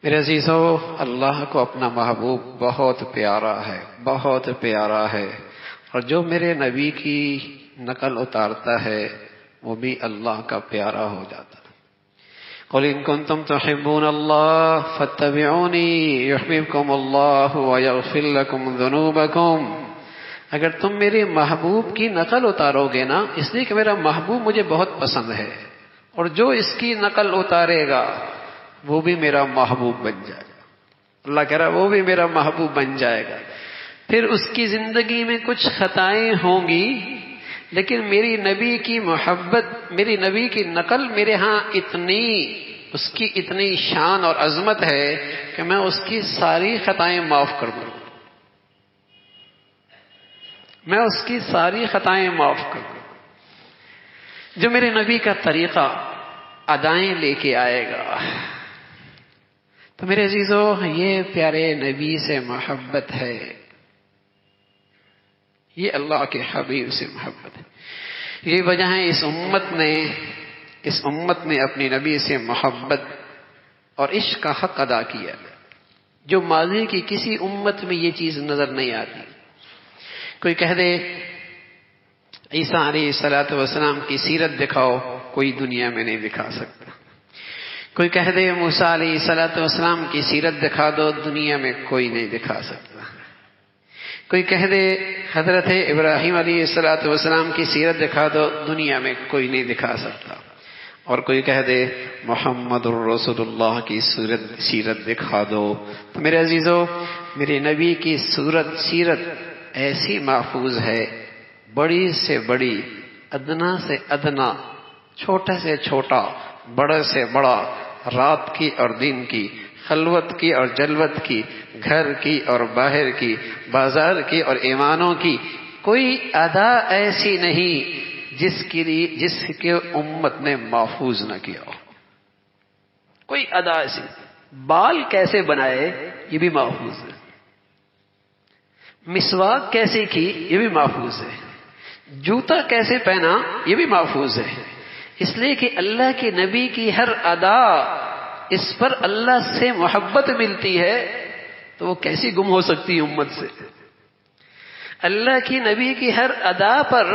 میرے عزیزو، اللہ کو اپنا محبوب بہت پیارا ہے، بہت پیارا ہے، اور جو میرے نبی کی نقل اتارتا ہے وہ بھی اللہ کا پیارا ہو جاتا ہے۔ قل ان کنتم تحبون اللہ فاتبعونی یحببکم اللہ ویغفر لکم ذنوبکم۔ اگر تم میرے محبوب کی نقل اتارو گے نا، اس لیے کہ میرا محبوب مجھے بہت پسند ہے، اور جو اس کی نقل اتارے گا وہ بھی میرا محبوب بن جائے گا۔ اللہ کہہ رہا وہ بھی میرا محبوب بن جائے گا۔ پھر اس کی زندگی میں کچھ خطائیں ہوں گی، لیکن میری نبی کی محبت، میری نبی کی نقل میرے ہاں اس کی اتنی شان اور عظمت ہے کہ میں اس کی ساری خطائیں معاف کر دوں، میں اس کی ساری خطائیں معاف کر دوں۔ جو میرے نبی کا طریقہ ادائیں لے کے آئے گا، تو میرے عزیزو یہ پیارے نبی سے محبت ہے، یہ اللہ کے حبیب سے محبت ہے۔ یہ وجہ ہے اس امت نے اپنی نبی سے محبت اور عشق کا حق ادا کیا، جو ماضی کی کسی امت میں یہ چیز نظر نہیں آتی۔ کوئی کہہ دے عیسیٰ علیہ السلام کی سیرت دکھاؤ، کوئی دنیا میں نہیں دکھا سکتا۔ کوئی کہہ دے موسیٰ علیہ السلام کی سیرت دکھا دو، دنیا میں کوئی نہیں دکھا سکتا۔ کوئی کہہ دے حضرت ابراہیم علیہ السلام کی سیرت دکھا دو، دنیا میں کوئی نہیں دکھا سکتا۔ اور کوئی کہہ دے محمد الرسول اللہ کی سیرت دکھا دو۔ تو میرے عزیزو، میرے نبی کی سیرت ایسی محفوظ ہے، بڑی سے بڑی، ادنا سے ادنا، چھوٹے سے چھوٹا، بڑے سے بڑا، رات کی اور دن کی، خلوت کی اور جلوت کی، گھر کی اور باہر کی، بازار کی اور ایوانوں کی، کوئی ادا ایسی نہیں جس کے امت نے محفوظ نہ کیا ہو۔ کوئی ادا ایسی، بال کیسے بنائے یہ بھی محفوظ ہے، مسواک کیسے کی یہ بھی محفوظ ہے، جوتا کیسے پہنا یہ بھی محفوظ ہے۔ اس لیے کہ اللہ کے نبی کی ہر ادا، اس پر اللہ سے محبت ملتی ہے، تو وہ کیسی گم ہو سکتی ہے امت سے؟ اللہ کی نبی کی ہر ادا پر